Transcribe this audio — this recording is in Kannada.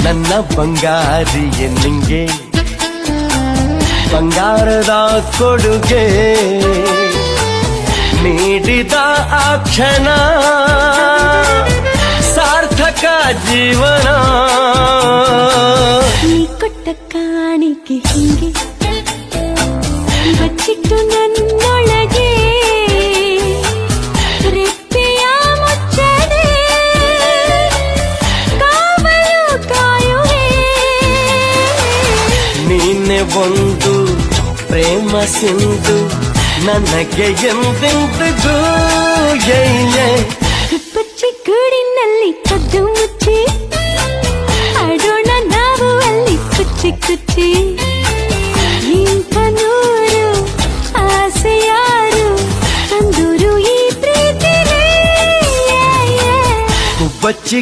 ನನ್ನ ಬಂಗಾರಿಯೇ ನಿಂಗೆ ಬಂಗಾರದ ಕೊಡುಗೆ ನೀಡಿದ ಆ ಕ್ಷಣ ಸಾರ್ಥಕ ಜೀವನ ನೀ ಕೊಟ್ಟ ಕಾಣಿಕೆ ಹಿಂಗೆ ಬಚ್ಚಿಟ್ಟು ನನ್ನೊಳಗೆ ರೆಪ್ಪೆಯ ಮುಚ್ಚದೆ ಕಾವಲು ಕಾಯುವೆ ನೀನೆ ಒಂದು ಪ್ರೇಮ ಸಿಂಧು ನನಗೆ ಎಂದೆಂದಿಗೂ ಬಚ್ಚಿ ಗೂಡಿನಲ್ಲಿ ಕದ್ದು ಮುಚ್ಚಿ ಆಡೋಣ ನಾವು ಅಲ್ಲಿ ಕುಚ್ಚಿ ಕುಚ್ಚಿ ಇಂಥ ನೂರು ಆಸೆ ಯಾರು ತಂದೂರು ಈ ಪ್ರೀತಿಗೆ ಬಚ್ಚಿ